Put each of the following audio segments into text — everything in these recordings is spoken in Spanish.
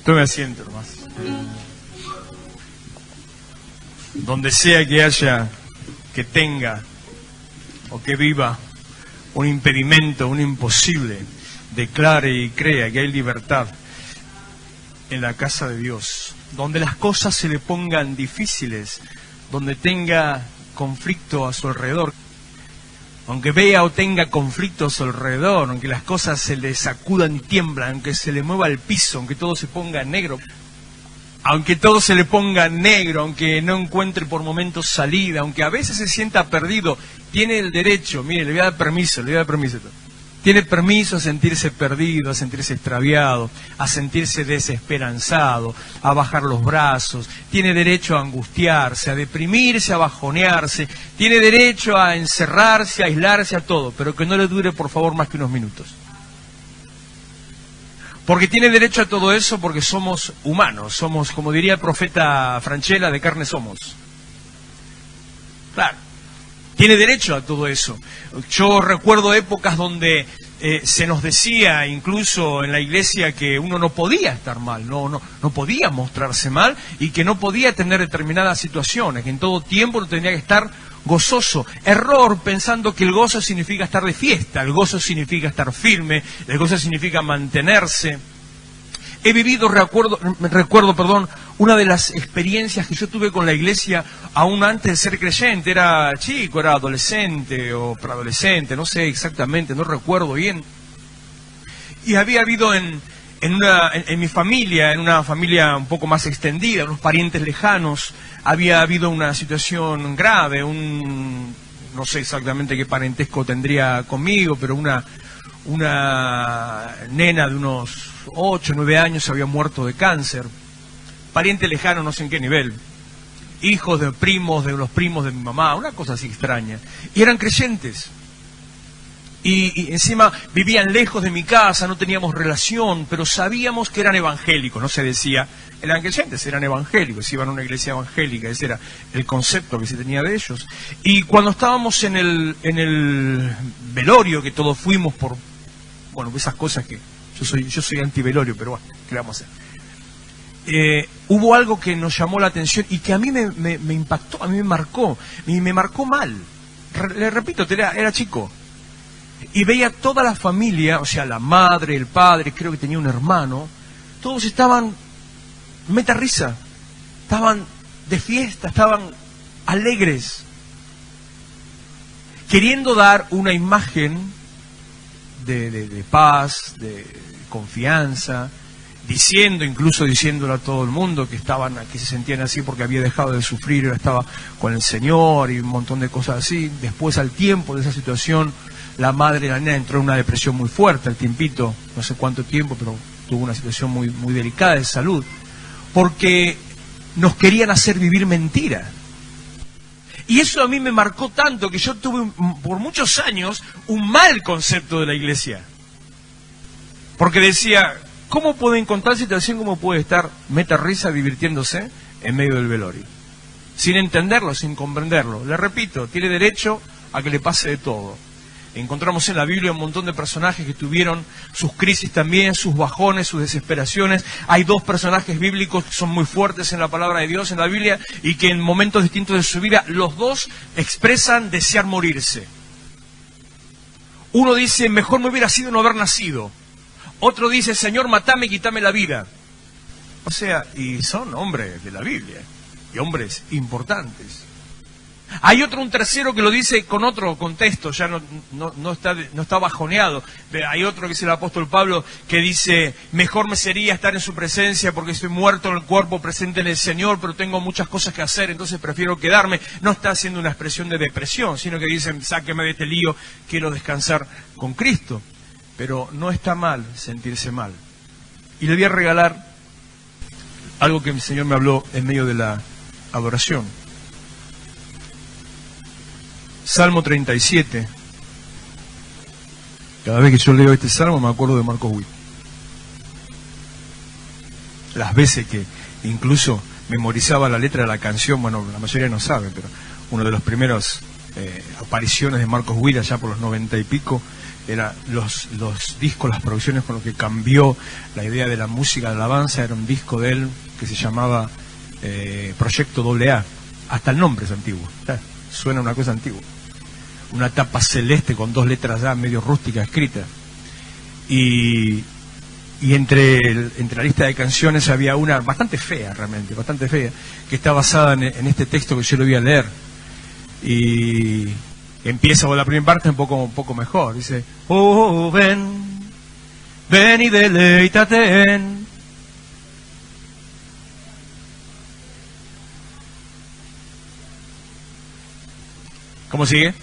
Tome asiento nomás. Donde sea que haya, que tenga o que viva un impedimento, un imposible, declare y crea que hay libertad en la casa de Dios. Donde las cosas se le pongan difíciles, donde tenga conflicto a su alrededor. Aunque vea o tenga conflicto a su alrededor, aunque las cosas se le sacudan y tiemblan, aunque se le mueva el piso, aunque todo se ponga negro, aunque todo se le ponga negro, aunque no encuentre por momentos salida, aunque a veces se sienta perdido, tiene el derecho, mire, le voy a dar permiso. Tiene permiso a sentirse perdido, a sentirse extraviado, a sentirse desesperanzado, a bajar los brazos. Tiene derecho a angustiarse, a deprimirse, a bajonearse. Tiene derecho a encerrarse, a aislarse, a todo, pero que no le dure, por favor, más que unos minutos. Porque tiene derecho a todo eso porque somos humanos, somos, como diría el profeta Francella, de carne somos. Claro. Tiene derecho a todo eso. Yo recuerdo épocas donde se nos decía, incluso en la iglesia, que uno no podía estar mal, no podía mostrarse mal y que no podía tener determinadas situaciones, que en todo tiempo no tenía que estar gozoso. Error, pensando que el gozo significa estar de fiesta, el gozo significa estar firme, el gozo significa mantenerse. He vivido, recuerdo, una de las experiencias que yo tuve con la iglesia aún antes de ser creyente. Era chico, era adolescente o preadolescente, no sé exactamente, no recuerdo bien. Y había habido en mi familia, en una familia un poco más extendida, unos parientes lejanos, había habido una situación grave, no sé exactamente qué parentesco tendría conmigo, pero una nena de unos 8 o 9 años había muerto de cáncer. Pariente lejano, no sé en qué nivel. Hijos de los primos de mi mamá, una cosa así extraña. Y eran creyentes. Y encima vivían lejos de mi casa, no teníamos relación, pero sabíamos que eran evangélicos, no se decía, eran creyentes, eran evangélicos, iban a una iglesia evangélica, ese era el concepto que se tenía de ellos. Y cuando estábamos en el velorio, que todos fuimos por, bueno, esas cosas que yo soy antivelorio, pero bueno, ¿qué vamos a hacer? Hubo algo que nos llamó la atención y que a mí me impactó, a mí me marcó mal. Le repito, era chico. Y veía toda la familia, o sea, la madre, el padre, creo que tenía un hermano, todos estaban meta risa, estaban de fiesta, estaban alegres, queriendo dar una imagen de paz, de confianza, incluso diciéndole a todo el mundo que se sentían así porque había dejado de sufrir, ahora estaba con el Señor y un montón de cosas así. Después, al tiempo de esa situación, la madre de la nena entró en una depresión muy fuerte, al tiempito, no sé cuánto tiempo, pero tuvo una situación muy, muy delicada de salud, porque nos querían hacer vivir mentira. Y eso a mí me marcó tanto que yo tuve por muchos años un mal concepto de la iglesia. Porque decía, ¿cómo puede encontrar situación, cómo puede estar meta risa divirtiéndose en medio del velorio? Sin entenderlo, sin comprenderlo. Le repito, tiene derecho a que le pase de todo. Encontramos en la Biblia un montón de personajes que tuvieron sus crisis también, sus bajones, sus desesperaciones. Hay 2 personajes bíblicos que son muy fuertes en la palabra de Dios en la Biblia y que en momentos distintos de su vida los 2 expresan desear morirse. Uno dice, mejor me hubiera sido no haber nacido. Otro dice, Señor, matame y quítame la vida. O sea, y son hombres de la Biblia, y hombres importantes. Hay un tercero que lo dice con otro contexto, ya no está bajoneado. Hay otro que es el apóstol Pablo que dice, mejor me sería estar en su presencia porque estoy muerto en el cuerpo presente en el Señor, pero tengo muchas cosas que hacer, entonces prefiero quedarme. No está haciendo una expresión de depresión, sino que dicen, sáqueme de este lío, quiero descansar con Cristo. Pero no está mal sentirse mal. Y le voy a regalar algo que mi Señor me habló en medio de la adoración. Salmo 37. Cada vez que yo leo este salmo me acuerdo de Marcos Witt. Las veces que incluso memorizaba la letra de la canción, bueno, la mayoría no sabe, pero uno de los primeros apariciones de Marcos Witt allá por los 90 y pico, Era los discos, las producciones con lo que cambió la idea de la música de alabanza. Era un disco de él que se llamaba Proyecto AA. Hasta el nombre es antiguo, suena una cosa antigua. Una tapa celeste con 2 letras ya medio rústicas escritas. Y entre la lista de canciones había una bastante fea, realmente, bastante fea, que está basada en este texto que yo le voy a leer. Y empieza con la primera parte un poco mejor. Dice: oh, ven y deleítate en. ¿Cómo sigue?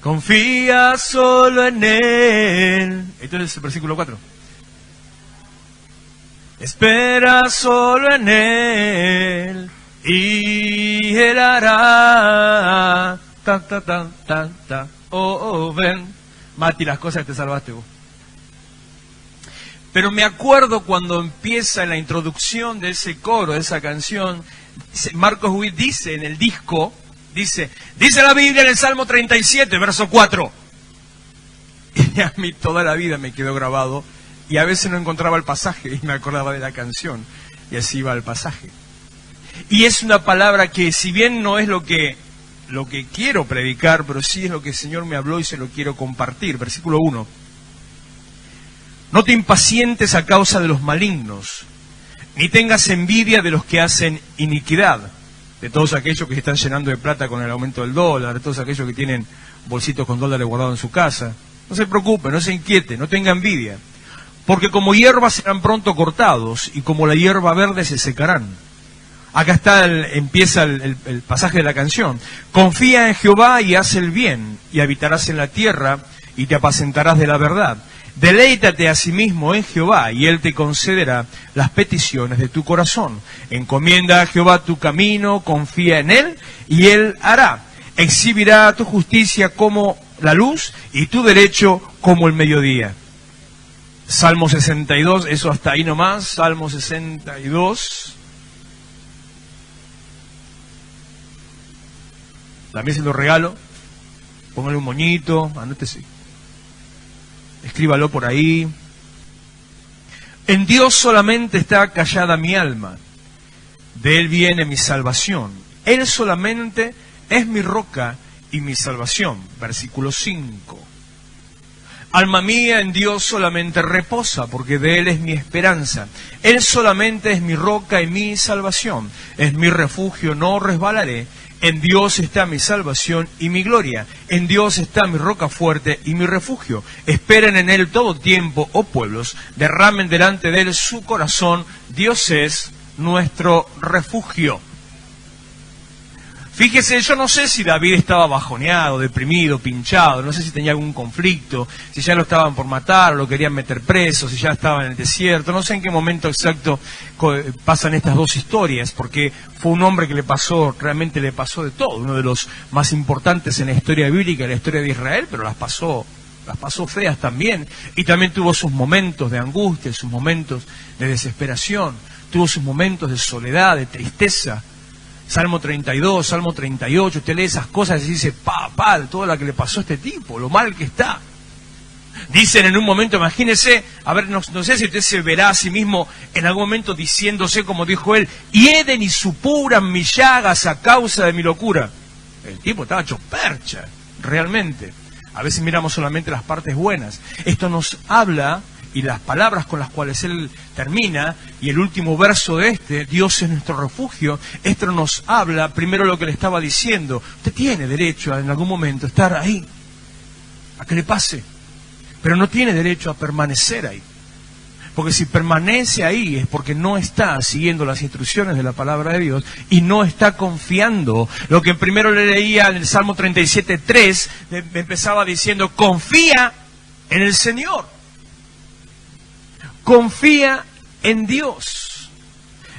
Confía solo en Él. Esto es el versículo 4. Espera solo en Él y Él hará. Ta, ta, ta, ta, ta. Oh, ven. Mati, las cosas que te salvaste vos. Pero me acuerdo cuando empieza en la introducción de ese coro, de esa canción, Marcos Witt dice en el disco, dice la Biblia en el Salmo 37, verso 4. Y a mí toda la vida me quedó grabado, y a veces no encontraba el pasaje y me acordaba de la canción, y así iba el pasaje. Y es una palabra que, si bien no es lo que quiero predicar, pero sí es lo que el Señor me habló y se lo quiero compartir. Versículo 1. No te impacientes a causa de los malignos, ni tengas envidia de los que hacen iniquidad, de todos aquellos que se están llenando de plata con el aumento del dólar, de todos aquellos que tienen bolsitos con dólares guardados en su casa. No se preocupe, no se inquiete, no tenga envidia, porque como hierba serán pronto cortados, y como la hierba verde se secarán. Acá está empieza el pasaje de la canción. Confía en Jehová y haz el bien, y habitarás en la tierra, y te apacentarás de la verdad. Deleítate a sí mismo en Jehová, y Él te concederá las peticiones de tu corazón. Encomienda a Jehová tu camino, confía en Él, y Él hará. Exhibirá tu justicia como la luz, y tu derecho como el mediodía. Salmo 62, eso hasta ahí nomás. Salmo 62. También se lo regalo. Póngale un moñito, anótese. Escríbalo por ahí. En Dios solamente está callada mi alma. De Él viene mi salvación. Él solamente es mi roca y mi salvación. Versículo 5. Alma mía, en Dios solamente reposa, porque de Él es mi esperanza. Él solamente es mi roca y mi salvación. Es mi refugio, no resbalaré. En Dios está mi salvación y mi gloria. En Dios está mi roca fuerte y mi refugio. Esperen en Él todo tiempo, oh pueblos. Derramen delante de Él su corazón. Dios es nuestro refugio. Fíjese, yo no sé si David estaba bajoneado, deprimido, pinchado, no sé si tenía algún conflicto, si ya lo estaban por matar, o lo querían meter preso, si ya estaba en el desierto, no sé en qué momento exacto pasan estas dos historias, porque fue un hombre que realmente le pasó de todo, uno de los más importantes en la historia bíblica, en la historia de Israel, pero las pasó feas también, y también tuvo sus momentos de angustia, sus momentos de desesperación, tuvo sus momentos de soledad, de tristeza. Salmo 32, Salmo 38, usted lee esas cosas y dice, todo lo que le pasó a este tipo, lo mal que está. Dicen en un momento, imagínese, a ver, no sé si usted se verá a sí mismo en algún momento diciéndose, como dijo él, hieden y supuran mis llagas a causa de mi locura. El tipo estaba hecho percha, realmente. A veces miramos solamente las partes buenas. Esto nos habla, y las palabras con las cuales él termina, y el último verso de Dios es nuestro refugio, esto nos habla primero lo que le estaba diciendo. Usted tiene derecho a en algún momento estar ahí, a que le pase, pero no tiene derecho a permanecer ahí. Porque si permanece ahí es porque no está siguiendo las instrucciones de la palabra de Dios y no está confiando. Lo que primero le leía en el Salmo 37:3, empezaba diciendo, confía en el Señor. Confía en Dios.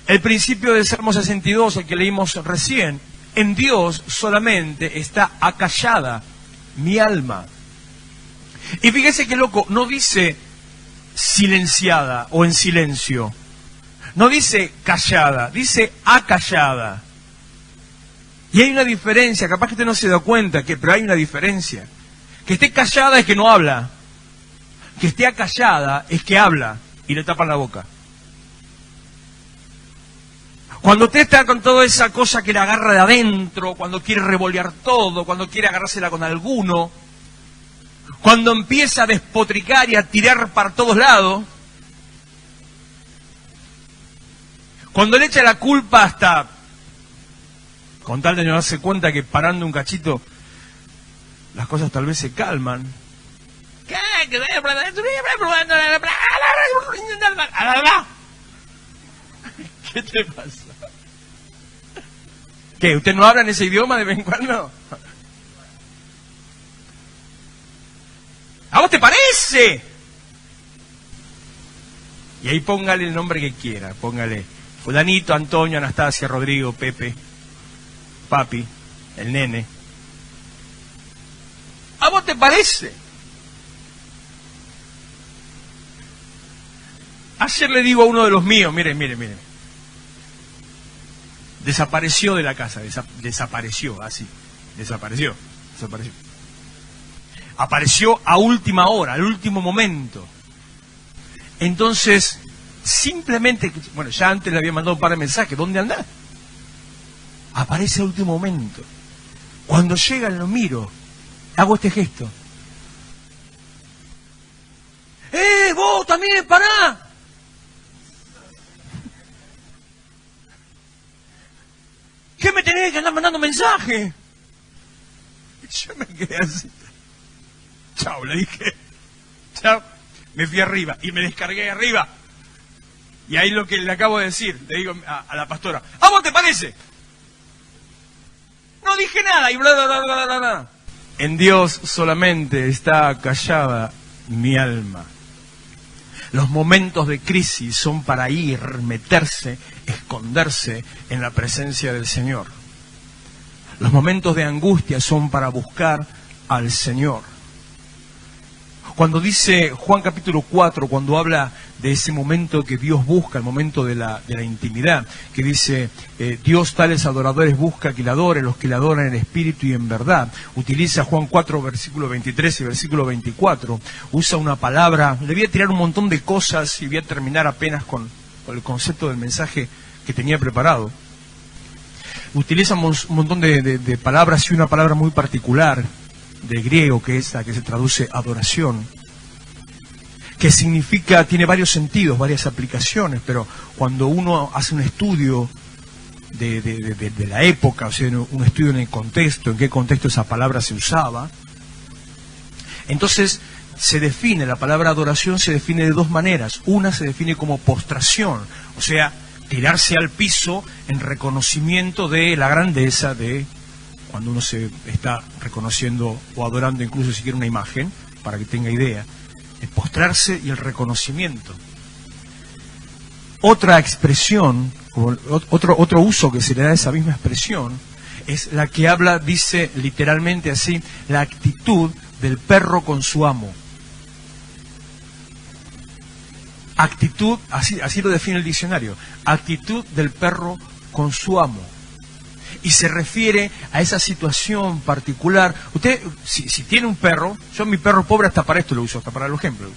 El principio del Salmo 62, el que leímos recién, en Dios solamente está acallada mi alma. Y fíjese qué loco, no dice silenciada o en silencio. No dice callada, dice acallada. Y hay una diferencia, capaz que usted no se da cuenta, pero hay una diferencia. Que esté callada es que no habla. Que esté acallada es que habla y le tapan la boca. Cuando usted está con toda esa cosa que le agarra de adentro, cuando quiere revolear todo, cuando quiere agarrársela con alguno, cuando empieza a despotricar y a tirar para todos lados, cuando le echa la culpa hasta, con tal de no darse cuenta que parando un cachito, las cosas tal vez se calman. ¿Qué te pasa? ¿Qué? ¿Usted no habla en ese idioma de vez en cuando? ¿A vos te parece? Y ahí póngale el nombre que quiera. Póngale fulanito, Antonio, Anastasia, Rodrigo, Pepe, papi, el nene. ¿A vos te parece? Ayer le digo a uno de los míos, miren. Desapareció de la casa, desapareció, así, desapareció. Apareció a última hora, al último momento. Entonces, simplemente, bueno, ya antes le había mandado un par de mensajes, ¿dónde andás? Aparece a último momento. Cuando llega lo miro, hago este gesto. ¡Vos también, pará! ¿Qué me tenés que andar mandando mensajes? Yo me quedé así. Chao, le dije. Chao. Me fui arriba y me descargué arriba. Y ahí lo que le acabo de decir, le digo a la pastora, ¿a vos te parece? No dije nada y bla, bla, bla, bla, bla, bla. En Dios solamente está callada mi alma. Los momentos de crisis son para ir, meterse, esconderse en la presencia del Señor. Los momentos de angustia son para buscar al Señor. Cuando dice Juan capítulo 4, cuando habla de ese momento que Dios busca, el momento de la intimidad, que dice, Dios tales adoradores busca que le adoren, los que le adoran en espíritu y en verdad. Utiliza Juan 4, versículo 23 y versículo 24. Usa una palabra, le voy a tirar un montón de cosas y voy a terminar apenas con el concepto del mensaje que tenía preparado. Utiliza un montón de palabras y una palabra muy particular de griego, que es la que se traduce adoración, que significa, tiene varios sentidos, varias aplicaciones, pero cuando uno hace un estudio de la época, o sea, un estudio en el contexto, en qué contexto esa palabra se usaba, entonces se define, la palabra adoración se define de dos maneras. Una se define como postración, o sea, tirarse al piso en reconocimiento de la grandeza de cuando uno se está reconociendo o adorando incluso si quiere una imagen, para que tenga idea, el postrarse y el reconocimiento. Otra expresión, otro uso que se le da a esa misma expresión, es la que habla, dice literalmente así, la actitud del perro con su amo. Actitud, así lo define el diccionario, actitud del perro con su amo. Y se refiere a esa situación particular. Usted, si tiene un perro, yo mi perro pobre hasta para esto lo uso, hasta para el ejemplo.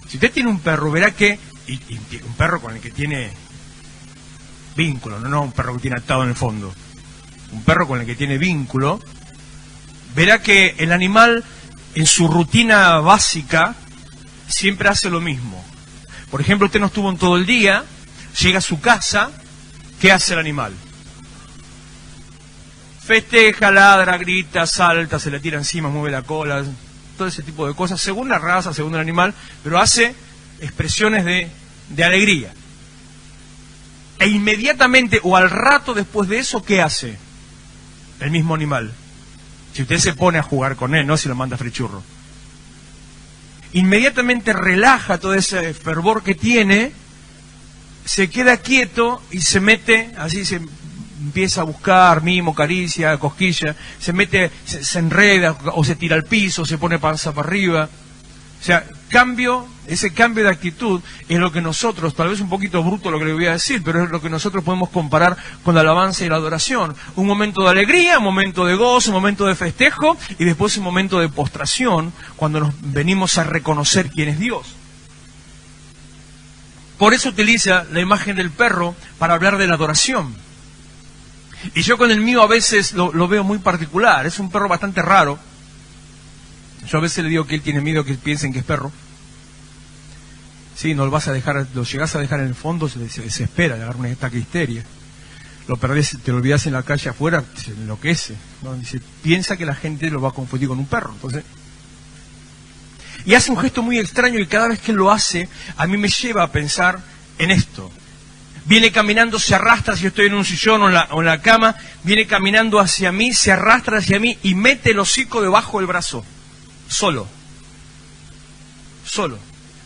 Si usted tiene un perro, verá que, y un perro con el que tiene vínculo, no un perro que tiene atado en el fondo, un perro con el que tiene vínculo, verá que el animal en su rutina básica siempre hace lo mismo. Por ejemplo, usted no estuvo en todo el día, llega a su casa, ¿qué hace el animal? Festeja, ladra, grita, salta, se le tira encima, mueve la cola, todo ese tipo de cosas, según la raza, según el animal, pero hace expresiones de alegría. E inmediatamente o al rato después de eso, ¿qué hace el mismo animal? Si usted se pone a jugar con él, no si lo manda a frechurro. Inmediatamente relaja todo ese fervor que tiene, se queda quieto y se mete, así se empieza a buscar mimo, caricia, cosquilla, se mete, se enreda o se tira al piso, se pone panza para arriba. O sea, ese cambio de actitud es lo que nosotros, tal vez un poquito bruto lo que le voy a decir, pero es lo que nosotros podemos comparar con la alabanza y la adoración. Un momento de alegría, un momento de gozo, un momento de festejo y después un momento de postración cuando nos venimos a reconocer quién es Dios. Por eso utiliza la imagen del perro para hablar de la adoración. Y yo con el mío a veces lo veo muy particular, es un perro bastante raro. Yo a veces le digo que él tiene miedo que piensen que es perro. Sí, no lo vas a dejar, lo llegás a dejar en el fondo, se desespera, le agarra una ataque de histeria. Lo perdés, te lo olvidás en la calle afuera, se enloquece, ¿no? Dice, piensa que la gente lo va a confundir con un perro. Entonces, y hace un gesto muy extraño y cada vez que lo hace, a mí me lleva a pensar en esto. Viene caminando, se arrastra, si yo estoy en un sillón o en la cama, viene caminando hacia mí, se arrastra hacia mí y mete el hocico debajo del brazo. Solo.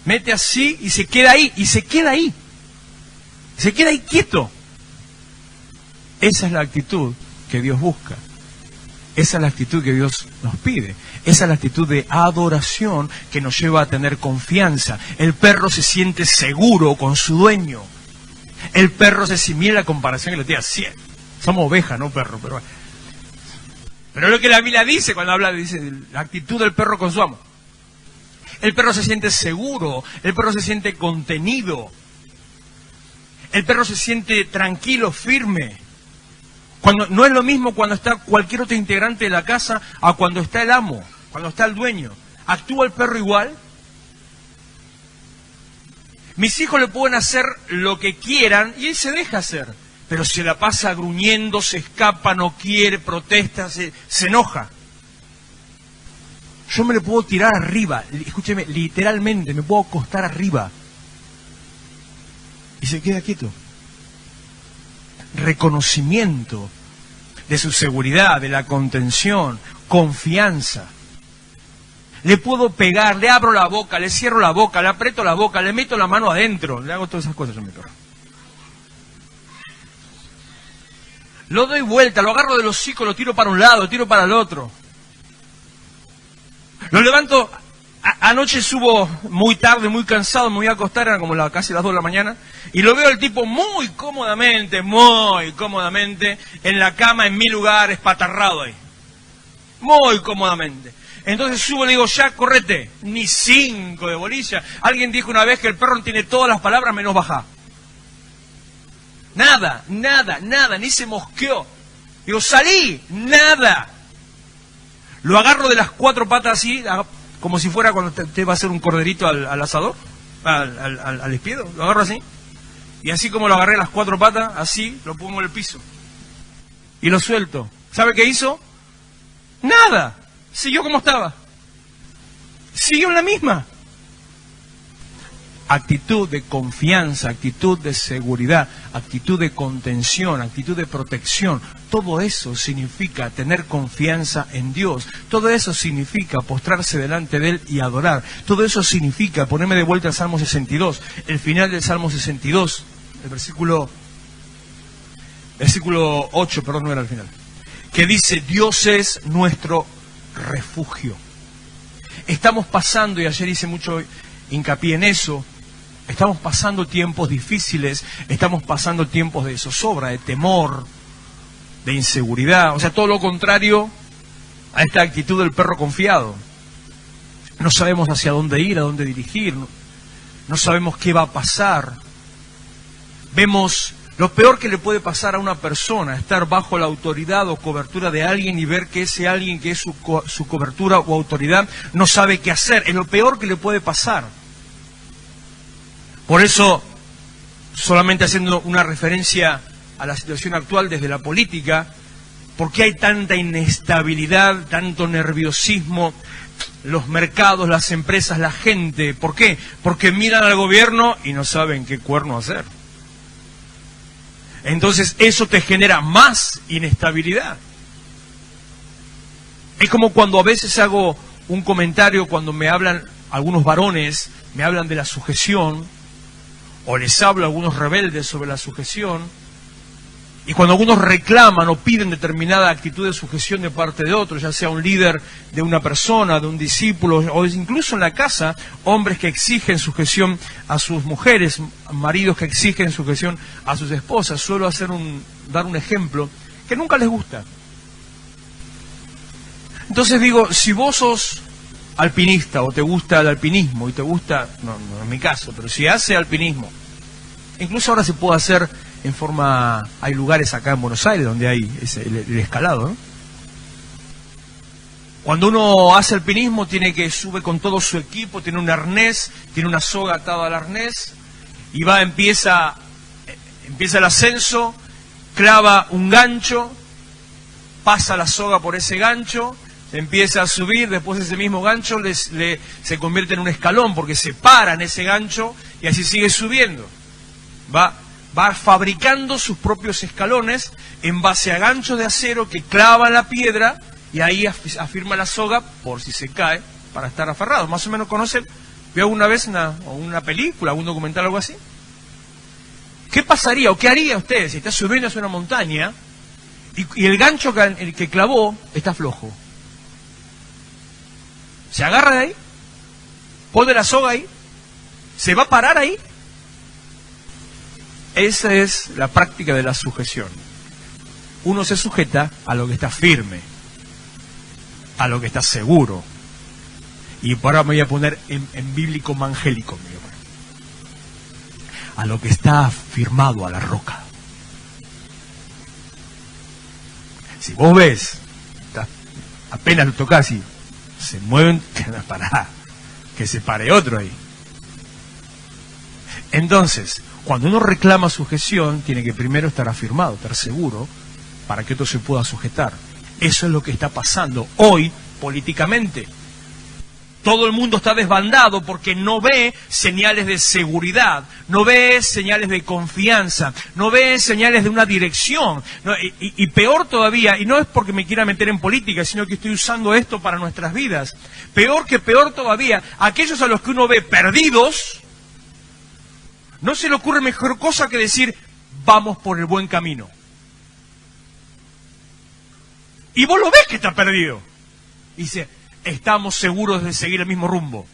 Mete así y se queda ahí, Se queda ahí quieto. Esa es la actitud que Dios busca. Esa es la actitud que Dios nos pide. Esa es la actitud de adoración que nos lleva a tener confianza. El perro se siente seguro con su dueño. El perro se simila la comparación que le tiene 100. Somos ovejas, no perro, pero es lo que la Biblia dice cuando habla, dice la actitud del perro con su amo. El perro se siente seguro, el perro se siente contenido, el perro se siente tranquilo, firme. No es lo mismo cuando está cualquier otro integrante de la casa a cuando está el amo, cuando está el dueño. ¿Actúa el perro igual? Mis hijos le pueden hacer lo que quieran y él se deja hacer. Pero se la pasa gruñendo, se escapa, no quiere, protesta, se enoja. Yo me le puedo tirar arriba, escúcheme, literalmente me puedo acostar arriba. Y se queda quieto. Reconocimiento de su seguridad, de la contención, confianza. Le puedo pegar, le abro la boca, le cierro la boca, le aprieto la boca, le meto la mano adentro. Le hago todas esas cosas a mi perro. Lo doy vuelta, lo agarro del hocico, lo tiro para un lado, lo tiro para el otro. Lo levanto, anoche subo muy tarde, muy cansado, me voy a acostar, eran como casi las 2 de la mañana, y lo veo al tipo muy cómodamente, en la cama, en mi lugar, espatarrado ahí. Muy cómodamente. Entonces subo y le digo, ya, correte, ni 5 de bolilla. Alguien dijo una vez que el perro tiene todas las palabras menos baja. Nada, ni se mosqueó. Digo, salí, nada. Lo agarro de las 4 patas así, como si fuera cuando te va a hacer un corderito al asador, al espiedo. Lo agarro así. Y así como lo agarré las 4 patas, así lo pongo en el piso. Y lo suelto. ¿Sabe qué hizo? Nada. Siguió como estaba. Siguió en la misma. Actitud de confianza, actitud de seguridad, actitud de contención, actitud de protección. Todo eso significa tener confianza en Dios. Todo eso significa postrarse delante de Él y adorar. Todo eso significa, ponerme de vuelta al Salmo 62, el final del Salmo 62, el versículo 8, perdón, no era el final, que dice, Dios es nuestro refugio. Estamos pasando, y ayer hice mucho hincapié en eso, estamos pasando tiempos difíciles, estamos pasando tiempos de zozobra, de temor, de inseguridad, o sea, todo lo contrario a esta actitud del perro confiado. No sabemos hacia dónde ir, a dónde dirigir, no sabemos qué va a pasar. Vemos lo peor que le puede pasar a una persona, estar bajo la autoridad o cobertura de alguien y ver que ese alguien que es su cobertura o autoridad no sabe qué hacer. Es lo peor que le puede pasar. Por eso, solamente haciendo una referencia a la situación actual desde la política, ¿por qué hay tanta inestabilidad, tanto nerviosismo? Los mercados, las empresas, la gente. ¿Por qué? Porque miran al gobierno y no saben qué cuerno hacer. Entonces eso te genera más inestabilidad. Es como cuando a veces hago un comentario, cuando me hablan algunos varones, me hablan de la sujeción, o les hablo a algunos rebeldes sobre la sujeción, Y cuando algunos reclaman o piden determinada actitud de sujeción de parte de otros, ya sea un líder de una persona, de un discípulo, o incluso en la casa, hombres que exigen sujeción a sus mujeres, maridos que exigen sujeción a sus esposas, suelo dar un ejemplo que nunca les gusta. Entonces digo, si vos sos alpinista o te gusta el alpinismo y te gusta, no es mi caso, pero si hace alpinismo, incluso ahora se puede hacer en forma, hay lugares acá en Buenos Aires donde hay el escalado, ¿no? Cuando uno hace alpinismo sube con todo su equipo, tiene un arnés, tiene una soga atada al arnés y empieza el ascenso, clava un gancho, pasa la soga por ese gancho, empieza a subir, después ese mismo gancho se convierte en un escalón porque se para en ese gancho y así sigue subiendo. Va fabricando sus propios escalones en base a ganchos de acero que clavan la piedra y ahí afirma la soga por si se cae para estar aferrado. Más o menos conocen, ¿vio alguna vez una película, un documental, algo así? ¿Qué pasaría o qué haría usted si está subiendo hacia una montaña y el gancho que clavó está flojo? ¿Se agarra de ahí? ¿Pone la soga ahí? ¿Se va a parar ahí? Esa es la práctica de la sujeción. Uno se sujeta a lo que está firme, a lo que está seguro. Y por ahora me voy a poner en bíblico mangélico, a lo que está firmado a la roca. Si vos ves, apenas lo tocas y se mueven, pará, que se pare otro ahí. Entonces, cuando uno reclama sujeción, tiene que primero estar afirmado, estar seguro, para que otro se pueda sujetar. Eso es lo que está pasando hoy políticamente. Todo el mundo está desbandado porque no ve señales de seguridad, no ve señales de confianza, no ve señales de una dirección. Y peor todavía, y no es porque me quiera meter en política, sino que estoy usando esto para nuestras vidas. Peor todavía, aquellos a los que uno ve perdidos, no se le ocurre mejor cosa que decir, vamos por el buen camino. Y vos lo ves que está perdido. Y dice, estamos seguros de seguir el mismo rumbo.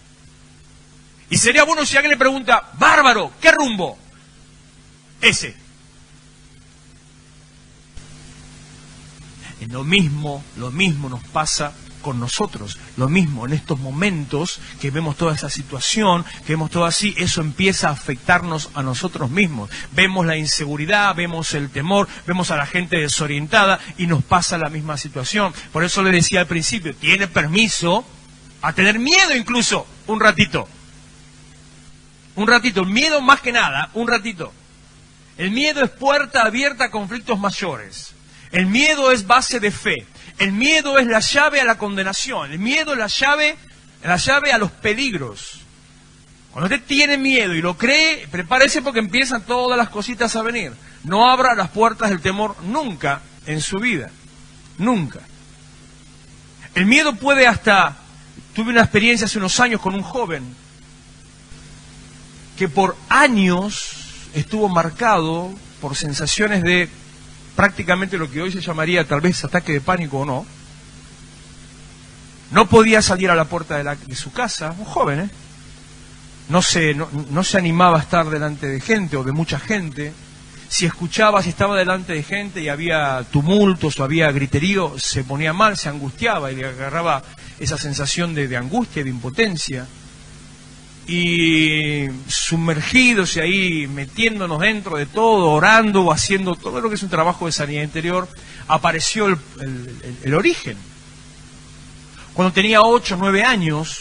Y sería bueno si alguien le pregunta, bárbaro, ¿qué rumbo? Ese. Y lo mismo nos pasa con nosotros, lo mismo en estos momentos que vemos toda esa situación, que vemos todo así, eso empieza a afectarnos a nosotros mismos. Vemos la inseguridad, vemos el temor, vemos a la gente desorientada y nos pasa la misma situación. Por eso le decía al principio, tiene permiso a tener miedo incluso, un ratito, miedo más que nada, un ratito. El miedo es puerta abierta a conflictos mayores. El miedo es base de fe. El miedo es la llave a la condenación. El miedo es la llave a los peligros. Cuando usted tiene miedo y lo cree, prepárese porque empiezan todas las cositas a venir. No abra las puertas del temor nunca en su vida. Nunca. El miedo puede tuve una experiencia hace unos años con un joven que por años estuvo marcado por sensaciones de prácticamente lo que hoy se llamaría tal vez ataque de pánico o no. No podía salir a la puerta de su casa, un joven, no se animaba a estar delante de gente o de mucha gente. Si estaba delante de gente y había tumultos o había griterío, se ponía mal, se angustiaba y le agarraba esa sensación de angustia y de impotencia. Y sumergidos y ahí metiéndonos dentro de todo, orando o haciendo todo lo que es un trabajo de sanidad interior, apareció el origen. Cuando tenía 8 o 9 años,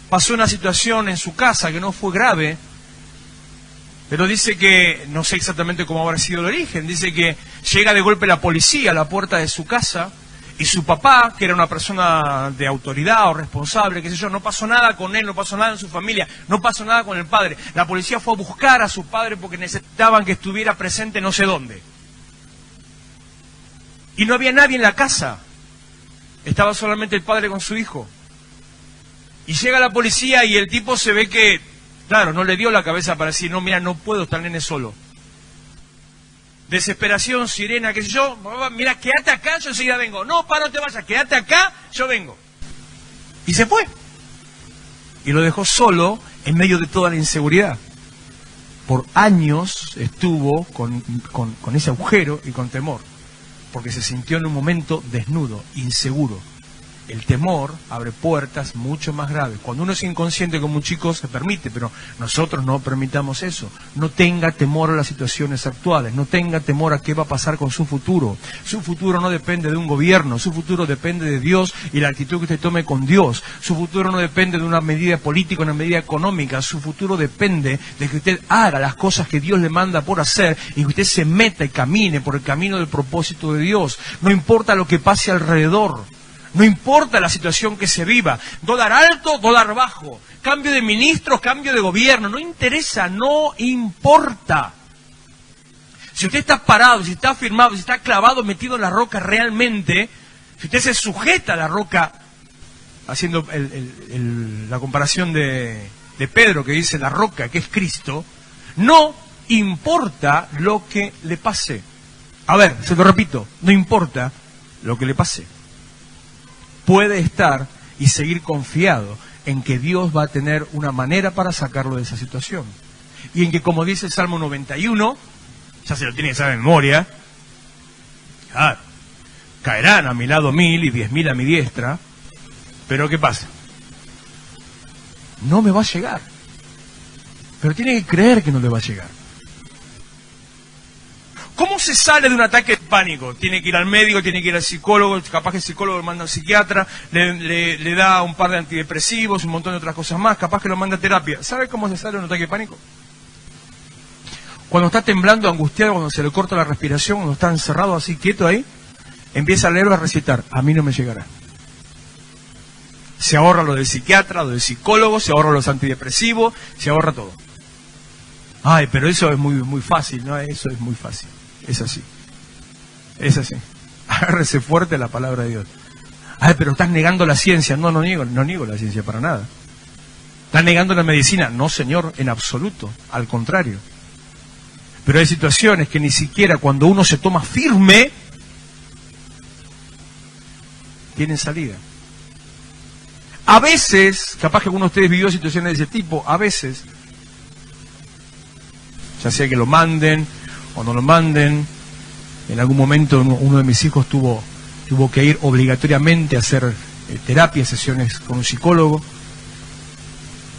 pasó una situación en su casa que no fue grave, pero dice que, no sé exactamente cómo habrá sido el origen, dice que llega de golpe la policía a la puerta de su casa. Y su papá, que era una persona de autoridad o responsable, qué sé yo, no pasó nada con él, no pasó nada en su familia, no pasó nada con el padre. La policía fue a buscar a su padre porque necesitaban que estuviera presente no sé dónde. Y no había nadie en la casa. Estaba solamente el padre con su hijo. Y llega la policía y el tipo se ve que, claro, no le dio la cabeza para decir, no, mira, no puedo estar nene solo. desesperación, sirena, qué sé yo, mira, quédate acá, yo enseguida vengo. No, no te vayas, quédate acá, yo vengo. Y se fue. Y lo dejó solo en medio de toda la inseguridad. Por años estuvo con ese agujero y con temor, porque se sintió en un momento desnudo, inseguro. El temor abre puertas mucho más graves. Cuando uno es inconsciente como un chico se permite, pero nosotros no permitamos eso. No tenga temor a las situaciones actuales, no tenga temor a qué va a pasar con su futuro. Su futuro no depende de un gobierno, su futuro depende de Dios y la actitud que usted tome con Dios. Su futuro no depende de una medida política, una medida económica. Su futuro depende de que usted haga las cosas que Dios le manda por hacer y que usted se meta y camine por el camino del propósito de Dios. No importa lo que pase alrededor. No importa la situación que se viva, dólar alto, dólar bajo, cambio de ministros, cambio de gobierno, no interesa, no importa. Si usted está parado, si está firmado, si está clavado, metido en la roca realmente, si usted se sujeta a la roca, haciendo la comparación de Pedro que dice la roca, que es Cristo, no importa lo que le pase. A ver, se lo repito, no importa lo que le pase. Puede estar y seguir confiado en que Dios va a tener una manera para sacarlo de esa situación. Y en que, como dice el Salmo 91, ya se lo tiene que saber de memoria, caerán a mi lado 1000 y 10.000 a mi diestra, pero ¿qué pasa? No me va a llegar. Pero tiene que creer que no le va a llegar. ¿Cómo se sale de un ataque de pánico? Tiene que ir al médico, tiene que ir al psicólogo, capaz que el psicólogo lo manda al psiquiatra, le da un par de antidepresivos, un montón de otras cosas más, capaz que lo manda a terapia. ¿Sabe cómo se sale de un ataque de pánico? Cuando está temblando, angustiado, cuando se le corta la respiración, cuando está encerrado así, quieto ahí, empieza a leer o a recitar, a mí no me llegará. Se ahorra lo del psiquiatra, lo del psicólogo, se ahorra los antidepresivos, se ahorra todo. Ay, pero eso es muy fácil, ¿no? Eso es muy fácil. Es así. Es así. Agárrese fuerte a la palabra de Dios. Ay, pero estás negando la ciencia. No niego la ciencia para nada. ¿Estás negando la medicina? No, señor, en absoluto. Al contrario. Pero hay situaciones que ni siquiera cuando uno se toma firme, tienen salida. A veces, capaz que alguno de ustedes vivió situaciones de ese tipo, a veces, ya sea que lo manden o no lo manden. En algún momento uno de mis hijos tuvo que ir obligatoriamente a hacer terapia, sesiones con un psicólogo.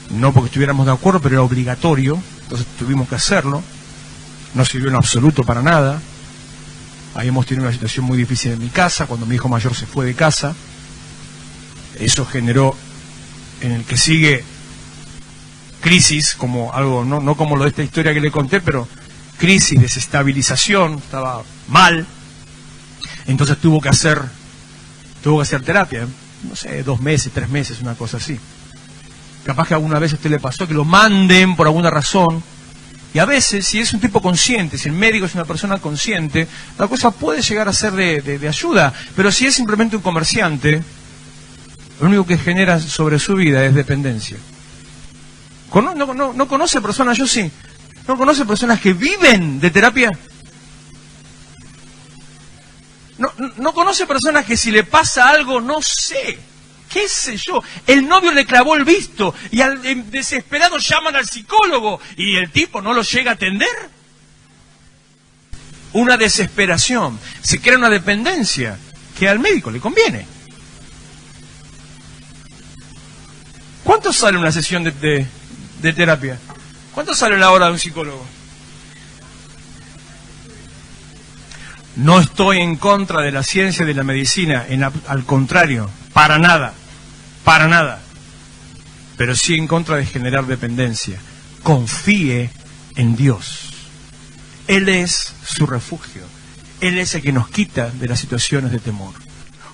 No porque estuviéramos de acuerdo, pero era obligatorio. Entonces tuvimos que hacerlo. No sirvió en absoluto para nada. Habíamos tenido una situación muy difícil en mi casa, cuando mi hijo mayor se fue de casa. Eso generó en el que sigue crisis, como algo, no como lo de esta historia que le conté, pero crisis, desestabilización, estaba mal. Entonces tuvo que hacer terapia, no sé, 2 meses, 3 meses, una cosa así. Capaz que alguna vez a usted le pasó que lo manden por alguna razón, y a veces, si es un tipo consciente, si el médico es una persona consciente, la cosa puede llegar a ser de ayuda, pero si es simplemente un comerciante, lo único que genera sobre su vida es dependencia. ¿No conoce personas? Yo sí. ¿No conoce personas que viven de terapia? ¿No conoce personas que si le pasa algo, no sé, qué sé yo, el novio le clavó el visto y al desesperado llaman al psicólogo y el tipo no lo llega a atender? Una desesperación. Se crea una dependencia que al médico le conviene. ¿Cuánto sale una sesión de terapia? ¿Cuánto sale la hora de un psicólogo? No estoy en contra de la ciencia y de la medicina, al contrario, para nada, pero sí en contra de generar dependencia. Confíe en Dios. Él es su refugio, Él es el que nos quita de las situaciones de temor.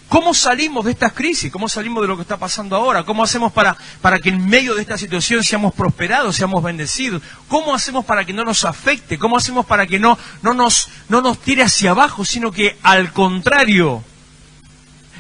¿Cómo salimos de estas crisis? ¿Cómo salimos de lo que está pasando ahora? ¿Cómo hacemos para que en medio de esta situación seamos prosperados, seamos bendecidos? ¿Cómo hacemos para que no nos afecte? ¿Cómo hacemos para que no nos tire hacia abajo, sino que al contrario,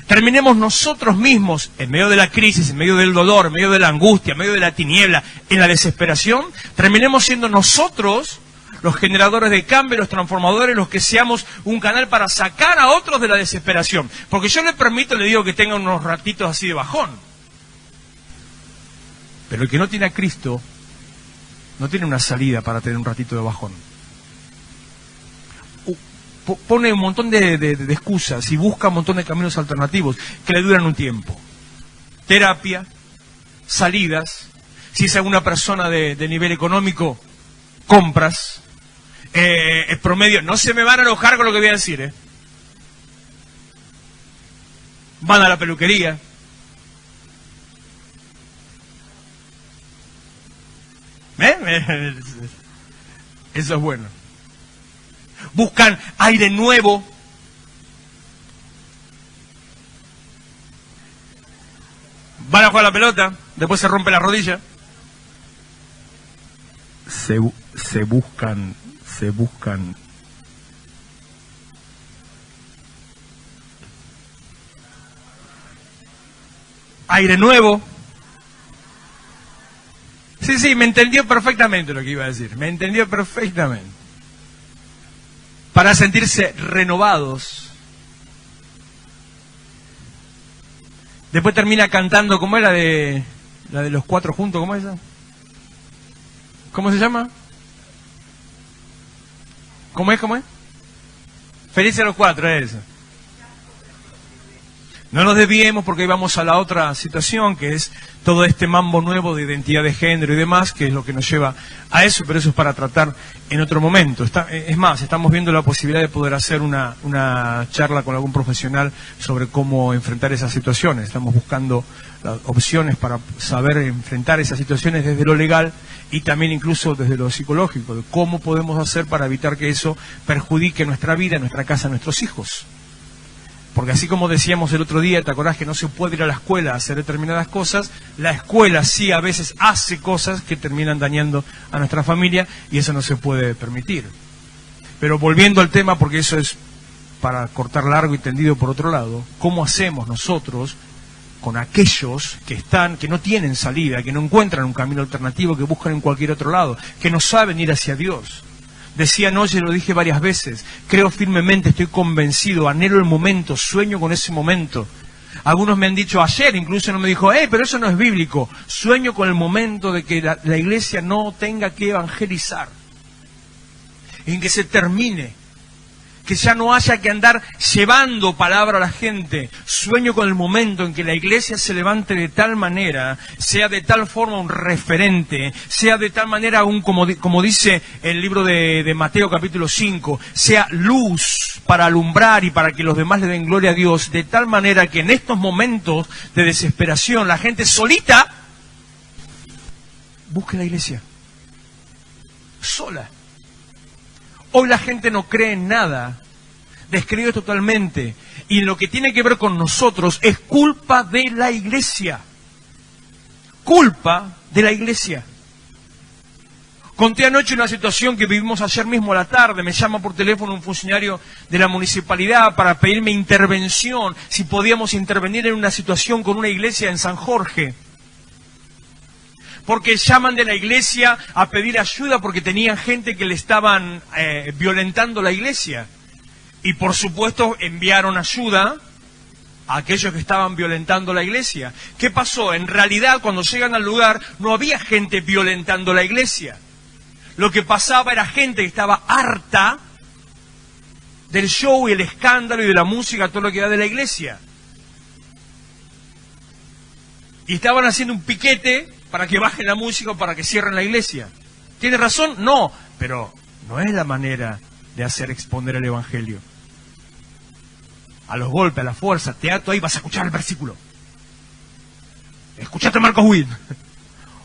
terminemos nosotros mismos, en medio de la crisis, en medio del dolor, en medio de la angustia, en medio de la tiniebla, en la desesperación, terminemos siendo nosotros los generadores de cambio, los transformadores, los que seamos un canal para sacar a otros de la desesperación. Porque yo le permito, le digo que tenga unos ratitos así de bajón. Pero el que no tiene a Cristo, no tiene una salida para tener un ratito de bajón. Pone un montón de excusas y busca un montón de caminos alternativos que le duran un tiempo. Terapia, salidas, si es alguna persona de nivel económico, compras, promedio. No se me van a enojar con lo que voy a decir, Van a la peluquería. Eso es bueno. Buscan aire nuevo. Van a jugar la pelota, después se rompe la rodilla. Se buscan aire nuevo. Sí, me entendió perfectamente lo que iba a decir. Me entendió perfectamente. Para sentirse renovados. Después termina cantando, ¿cómo es la de los cuatro juntos? ¿Cómo es esa? ¿Cómo se llama? ¿Cómo es? Felices los cuatro, es eso. No nos desviemos porque ahí vamos a la otra situación, que es todo este mambo nuevo de identidad de género y demás, que es lo que nos lleva a eso, pero eso es para tratar en otro momento. Es más, estamos viendo la posibilidad de poder hacer una charla con algún profesional sobre cómo enfrentar esas situaciones. Estamos buscando opciones para saber enfrentar esas situaciones desde lo legal y también incluso desde lo psicológico, de cómo podemos hacer para evitar que eso perjudique nuestra vida, nuestra casa, nuestros hijos. Porque así como decíamos el otro día, ¿te acordás que no se puede ir a la escuela a hacer determinadas cosas? La escuela sí a veces hace cosas que terminan dañando a nuestra familia y eso no se puede permitir. Pero volviendo al tema, porque eso es para cortar largo y tendido por otro lado, ¿cómo hacemos nosotros con aquellos que no tienen salida, que no encuentran un camino alternativo, que buscan en cualquier otro lado, que no saben ir hacia Dios? Decía anoche, lo dije varias veces, creo firmemente, estoy convencido, anhelo el momento, sueño con ese momento. Algunos me han dicho ayer, incluso no me dijo, pero eso no es bíblico. Sueño con el momento de que la iglesia no tenga que evangelizar, en que se termine, que ya no haya que andar llevando palabra a la gente. Sueño con el momento en que la iglesia se levante de tal manera, sea de tal forma un referente, sea de tal manera como dice el libro de Mateo capítulo 5, sea luz para alumbrar y para que los demás le den gloria a Dios, de tal manera que en estos momentos de desesperación la gente solita busque la iglesia, sola. Hoy la gente no cree en nada, descree totalmente, y lo que tiene que ver con nosotros es culpa de la iglesia. Culpa de la iglesia. Conté anoche una situación que vivimos ayer mismo a la tarde. Me llama por teléfono un funcionario de la municipalidad para pedirme intervención, si podíamos intervenir en una situación con una iglesia en San Jorge. Porque llaman de la iglesia a pedir ayuda porque tenían gente que le estaban violentando la iglesia. Y por supuesto enviaron ayuda a aquellos que estaban violentando la iglesia. ¿Qué pasó? En realidad cuando llegan al lugar no había gente violentando la iglesia. Lo que pasaba era gente que estaba harta del show y el escándalo y de la música, todo lo que da de la iglesia. Y estaban haciendo un piquete para que bajen la música o para que cierren la iglesia. ¿Tiene razón? No, pero no es la manera de hacer exponer el evangelio. A los golpes, a la fuerza, teatro, ahí vas a escuchar el versículo. Escuchaste a Marcos Witt.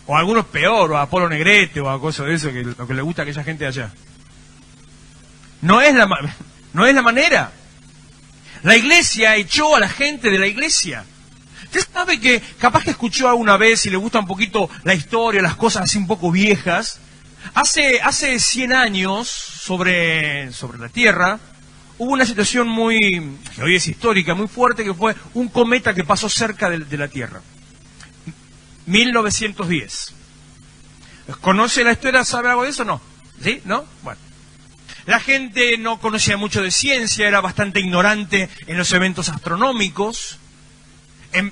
O a algunos peor, o a Apolo Negrete, o a cosas de eso, que lo que le gusta a aquella gente de allá. No es la manera. La iglesia echó a la gente de la iglesia. Usted sabe que capaz que escuchó alguna vez y le gusta un poquito la historia, las cosas así un poco viejas. Hace 100 años, sobre la Tierra, hubo una situación que hoy es histórica, muy fuerte, que fue un cometa que pasó cerca de la Tierra. 1910. ¿Conoce la historia? ¿Sabe algo de eso? No. ¿Sí? ¿No? Bueno. La gente no conocía mucho de ciencia, era bastante ignorante en los eventos astronómicos.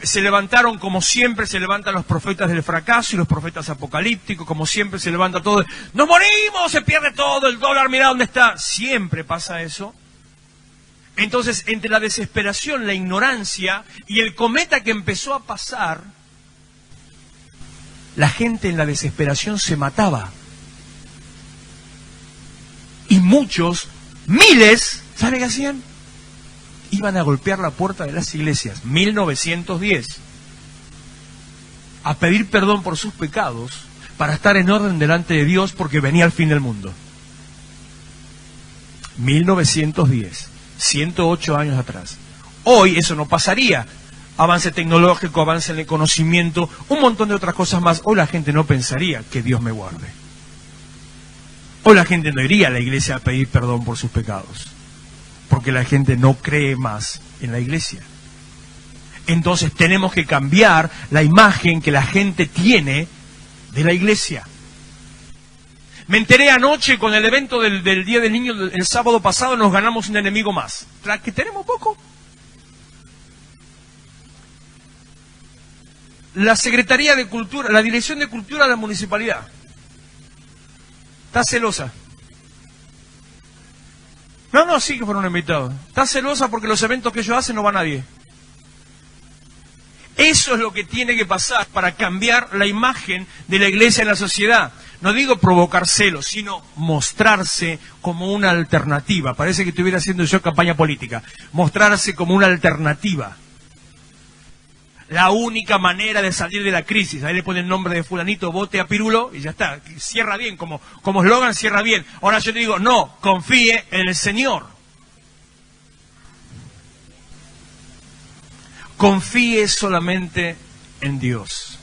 Se levantaron, como siempre se levantan los profetas del fracaso y los profetas apocalípticos, como siempre se levanta todo. ¡Nos morimos! Se pierde todo, el dólar, mirá dónde está. Siempre pasa eso. Entonces, entre la desesperación, la ignorancia y el cometa que empezó a pasar, la gente en la desesperación se mataba. Y muchos, miles, ¿saben qué hacían? Iban a golpear la puerta de las iglesias, 1910, a pedir perdón por sus pecados, para estar en orden delante de Dios, porque venía el fin del mundo. 1910, 108 años atrás. Hoy eso no pasaría. Avance tecnológico, avance en el conocimiento, un montón de otras cosas más. Hoy la gente no pensaría que Dios me guarde. Hoy la gente no iría a la iglesia a pedir perdón por sus pecados, porque la gente no cree más en la iglesia. Entonces tenemos que cambiar la imagen que la gente tiene de la iglesia. Me enteré anoche con el evento del Día del Niño, el sábado pasado, nos ganamos un enemigo más. ¿La que tenemos poco? La Secretaría de Cultura, la Dirección de Cultura de la Municipalidad, está celosa. No, sí que fueron invitados. Está celosa porque los eventos que ellos hacen no va nadie. Eso es lo que tiene que pasar para cambiar la imagen de la iglesia en la sociedad. No digo provocar celos, sino mostrarse como una alternativa. Parece que estuviera haciendo yo campaña política. Mostrarse como una alternativa. La única manera de salir de la crisis. Ahí le ponen el nombre de fulanito, vote a Pirulo y ya está. Cierra bien, como eslogan cierra bien. Ahora yo te digo, no, confíe en el Señor. Confíe solamente en Dios.